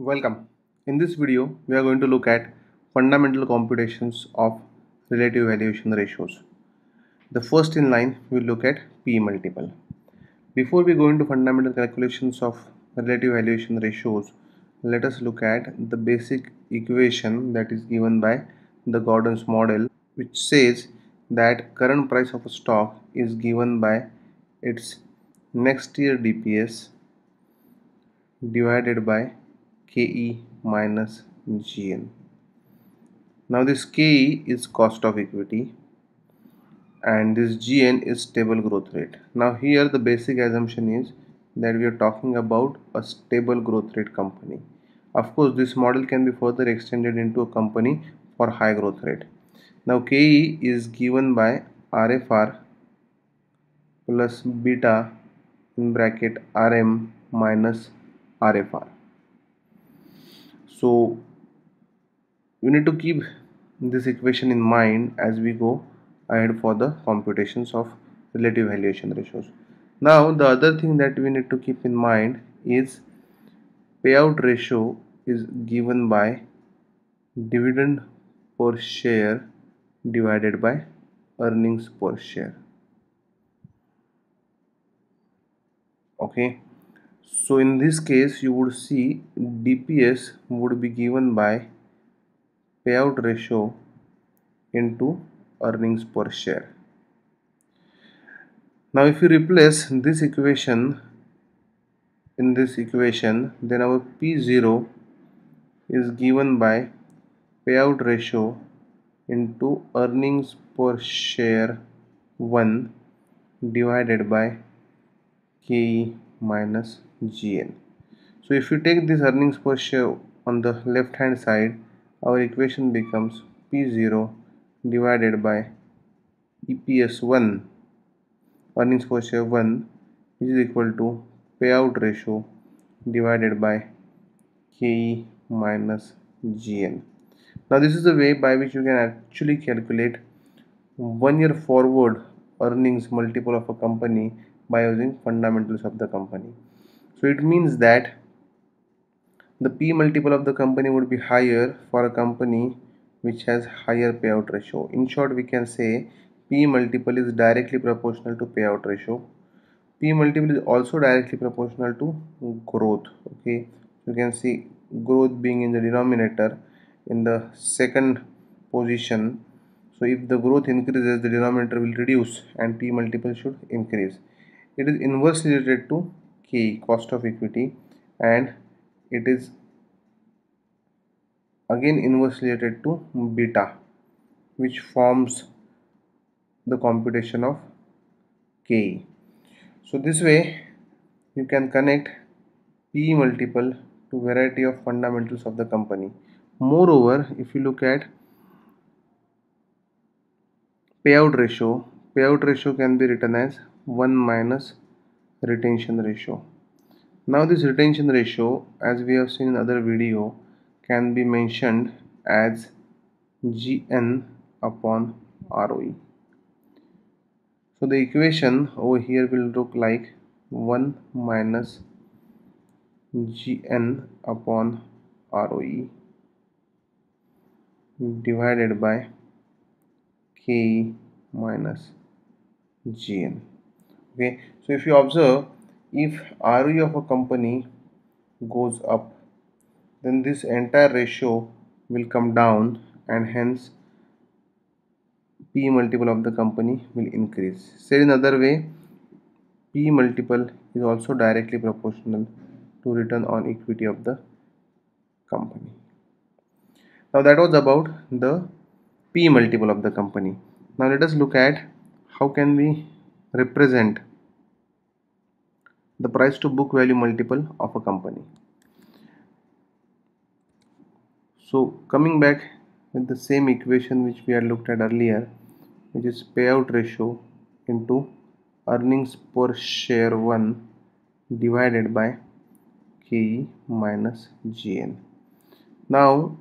Welcome. In this video, we are going to look at fundamental computations of relative valuation ratios. The first in line, we look at P multiple. Before we go into fundamental calculations of relative valuation ratios, let us look at the basic equation that is given by the Gordon's model, which says that current price of a stock is given by its next year DPS divided by KE minus GN. Now this KE is cost of equity and this GN is stable growth rate. Now here the basic assumption is that we are talking about a stable growth rate company. Of course, this model can be further extended into a company for high growth rate. Now KE is given by RFR plus beta in bracket RM minus RFR. So you need to keep this equation in mind as we go ahead for the computations of relative valuation ratios. Now the other thing that we need to keep in mind is payout ratio is given by dividend per share divided by earnings per share. Okay, so in this case you would see DPS would be given by payout ratio into earnings per share. Now if you replace this equation in this equation, then our P0 is given by payout ratio into earnings per share 1 divided by KE minus GN. So if you take this earnings per share on the left hand side, our equation becomes P0 divided by EPS 1 earnings per share 1 which is equal to payout ratio divided by KE minus GN. Now this is the way by which you can actually calculate 1 year forward earnings multiple of a company by using fundamentals of the company. So it means that the P multiple of the company would be higher for a company which has higher payout ratio. In short, we can say P multiple is directly proportional to payout ratio. P multiple is also directly proportional to growth. Okay, you can see growth being in the denominator in the second position. So if the growth increases, the denominator will reduce and P multiple should increase. It is inversely related to K, cost of equity, and it is again inversely related to beta, which forms the computation of K. So this way you can connect P multiple to variety of fundamentals of the company. Moreover, if you look at payout ratio can be written as 1 minus retention ratio. Now this retention ratio, as we have seen in other video, can be mentioned as GN upon ROE. So the equation over here will look like 1 minus GN upon ROE divided by K minus GN. Okay, so if you observe, if ROE of a company goes up, then this entire ratio will come down and hence P multiple of the company will increase. Said in other way, P multiple is also directly proportional to return on equity of the company. Now that was about the P multiple of the company. Now let us look at how can we represent the price to book value multiple of a company. So coming back with the same equation which we had looked at earlier, which is payout ratio into earnings per share 1 divided by KE minus GN. Now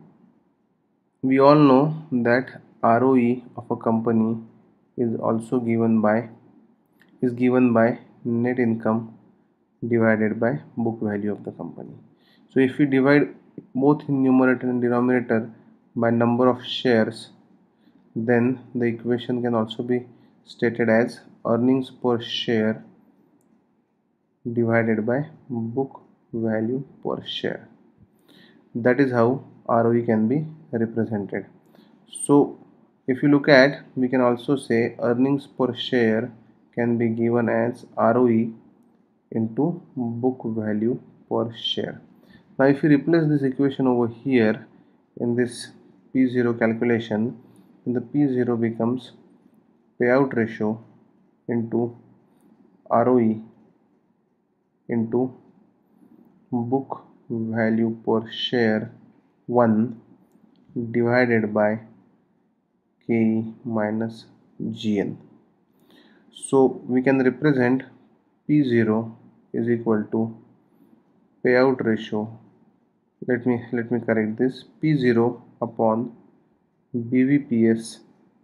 we all know that ROE of a company is also given by net income divided by book value of the company. So if we divide both in numerator and denominator by number of shares, then the equation can also be stated as earnings per share divided by book value per share. That is how ROE can be represented. So if you look at, we can also say earnings per share can be given as ROE into book value per share. Now if you replace this equation over here in this P0 calculation, then the P0 becomes payout ratio into ROE into book value per share 1 divided by KE minus GN. So we can represent P0 is equal to payout ratio. Let me correct this. P0 upon BVPS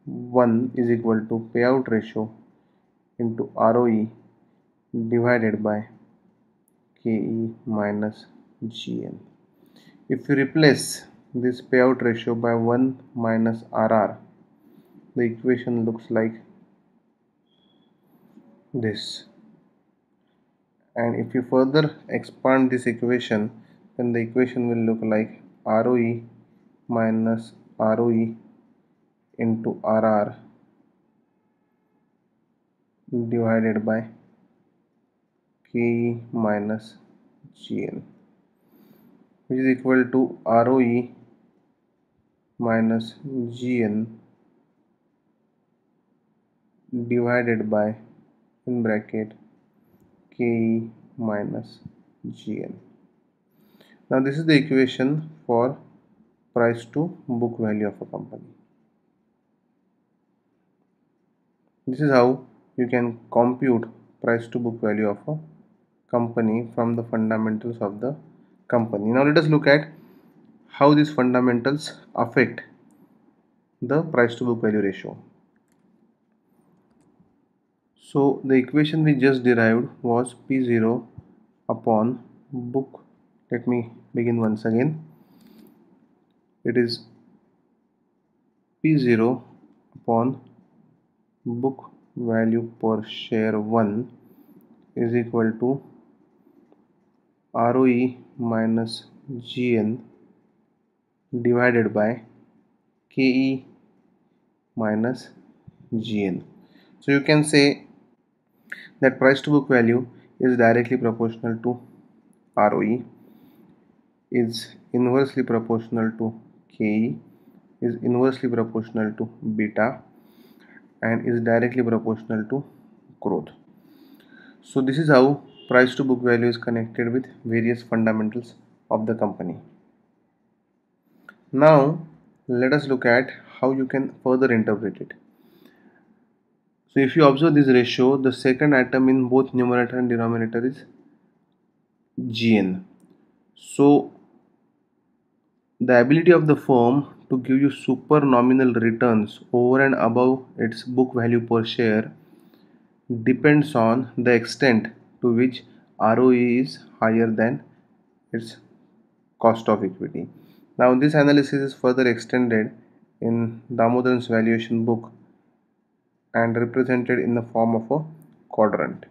1 is equal to payout ratio into ROE divided by KE minus GN. If you replace this payout ratio by 1 minus RR, the equation looks like this. And if you further expand this equation, then the equation will look like ROE minus ROE into RR divided by KE minus GN, which is equal to ROE minus GN divided by, in bracket, KE minus GN. Now this is the equation for price to book value of a company. This is how you can compute price to book value of a company from the fundamentals of the company. Now let us look at how these fundamentals affect the price to book value ratio. So the equation we just derived was P0 upon book. Let me begin once again. It is P0 upon book value per share 1 is equal to ROE minus GN divided by KE minus GN. So you can say that price to book value is directly proportional to ROE, is inversely proportional to KE, is inversely proportional to beta, and is directly proportional to growth. So this is how price to book value is connected with various fundamentals of the company. Now let us look at how you can further interpret it. So if you observe this ratio, the second atom in both numerator and denominator is GN. So the ability of the firm to give you super nominal returns over and above its book value per share depends on the extent to which ROE is higher than its cost of equity. Now this analysis is further extended in Damodaran's valuation book and represented in the form of a quadrant.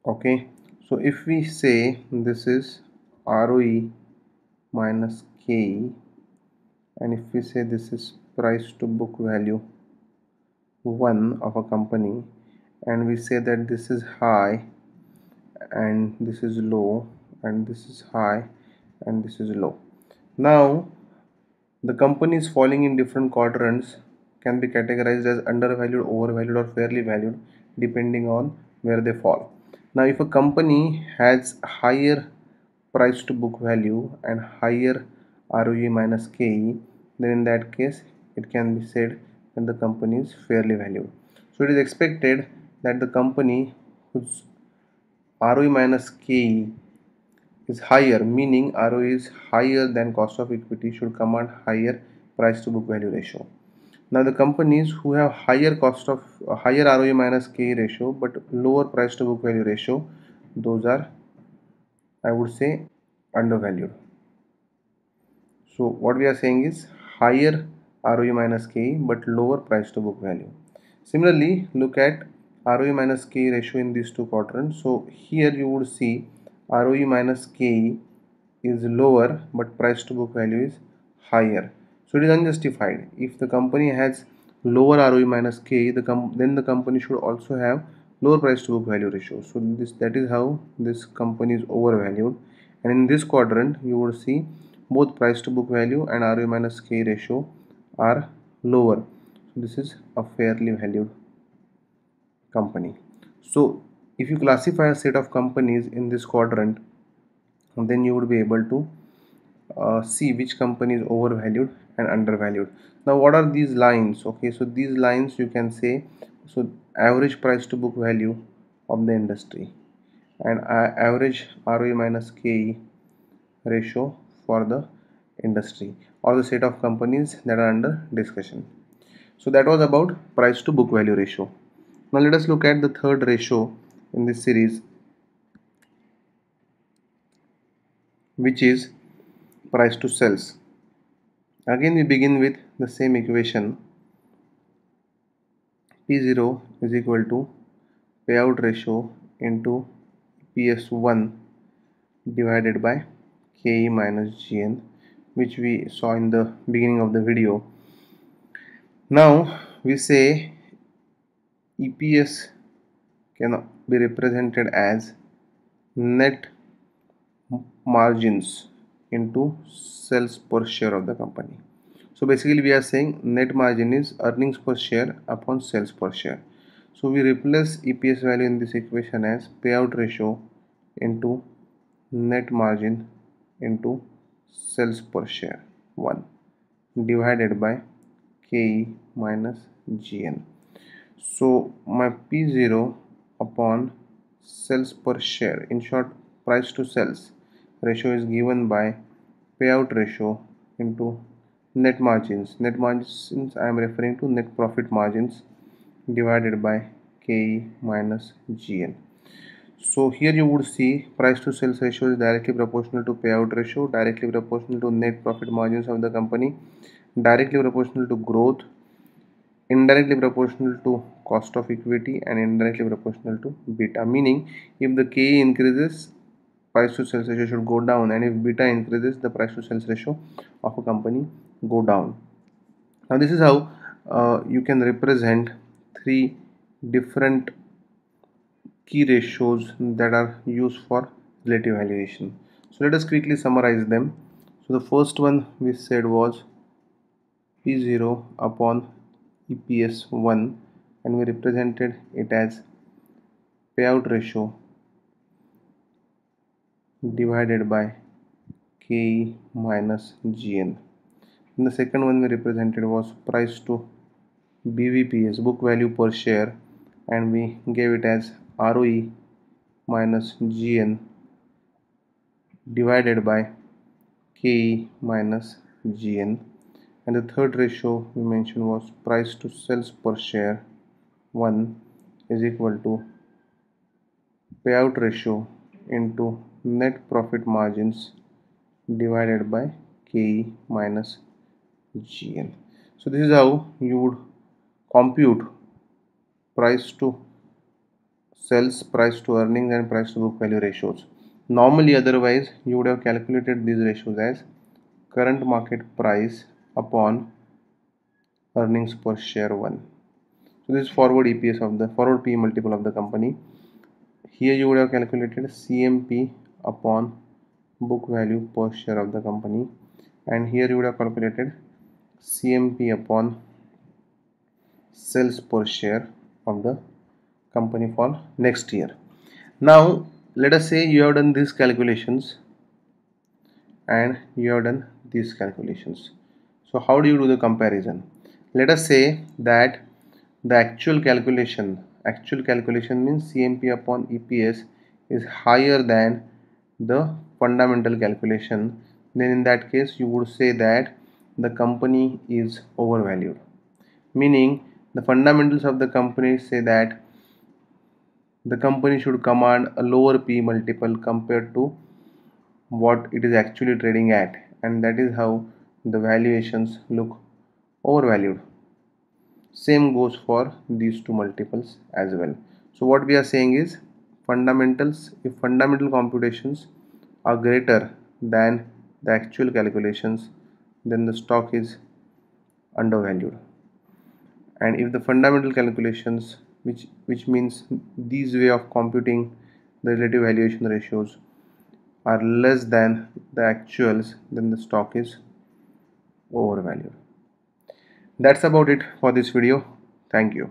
Okay, so if we say this is ROE minus KE, and if we say this is price to book value 1 of a company, and we say that this is high and this is low and this is high and this is low. Now the companies falling in different quadrants can be categorized as undervalued, overvalued, or fairly valued depending on where they fall. Now if a company has higher price to book value and higher ROE minus KE, then in that case it can be said that the company is fairly valued. So it is expected that the company whose ROE minus KE is higher, meaning ROE is higher than cost of equity, should command higher price to book value ratio. Now the companies who have higher cost of higher ROE minus KE ratio but lower price to book value ratio, those are, I would say, undervalued. So what we are saying is higher ROE minus KE but lower price to book value. Similarly, look at ROE minus KE ratio in these two quadrants. So here you would see ROE minus KE is lower but price to book value is higher. So it is unjustified. If the company has lower ROE minus KE, then the company should also have lower price to book value ratio. So that is how this company is overvalued. And in this quadrant, you would see both price to book value and ROE minus KE ratio are lower. So this is a fairly valued company. So if you classify a set of companies in this quadrant, then you would be able to see which company is overvalued and undervalued. Now what are these lines? Okay, so these lines you can say, so average price to book value of the industry and average ROE minus KE ratio for the industry or the set of companies that are under discussion. So that was about price to book value ratio. Now let us look at the third ratio in this series, which is price to sales. Again we begin with the same equation. P0 is equal to payout ratio into PS1 divided by KE minus GN, which we saw in the beginning of the video. Now we say EPS can be represented as net margins into sales per share of the company. So basically we are saying net margin is earnings per share upon sales per share. So we replace EPS value in this equation as payout ratio into net margin into sales per share 1 divided by KE minus GN. So my P0 upon sales per share, in short price to sales ratio, is given by payout ratio into net margins. Net margins I am referring to net profit margins divided by KE minus GN. So here you would see price to sales ratio is directly proportional to payout ratio, directly proportional to net profit margins of the company, directly proportional to growth, indirectly proportional to cost of equity, and indirectly proportional to beta. Meaning if the KE increases, price to sales ratio should go down, and if beta increases, the price to sales ratio of a company go down. Now this is how you can represent three different key ratios that are used for relative valuation. So let us quickly summarize them. So the first one we said was P0 upon EPS 1, and we represented it as payout ratio divided by KE minus GN. And the second one we represented was price to BVPS, book value per share, and we gave it as ROE minus GN divided by KE minus GN. And the third ratio we mentioned was price to sales per share 1 is equal to payout ratio into net profit margins divided by KE minus GN. So this is how you would compute price to sales, price to earnings, and price to book value ratios. Normally otherwise you would have calculated these ratios as current market price upon earnings per share 1. So this is forward EPS of the forward P multiple of the company. Here you would have calculated CMP upon book value per share of the company, and here you would have calculated CMP upon sales per share of the company for next year. Now let us say you have done these calculations and you have done these calculations. So how do you do the comparison? Let us say that the actual calculation means CMP upon EPS is higher than the fundamental calculation. Then in that case you would say that the company is overvalued. meaning the fundamentals of the company say that the company should command a lower P multiple compared to what it is actually trading at, and that is how the valuations look overvalued. Same goes for these two multiples as well. So what we are saying is fundamentals, if fundamental computations are greater than the actual calculations, then the stock is undervalued. And if the fundamental calculations, which means these way of computing the relative valuation ratios, are less than the actuals, then the stock is overvalued. That's about it for this video. Thank you.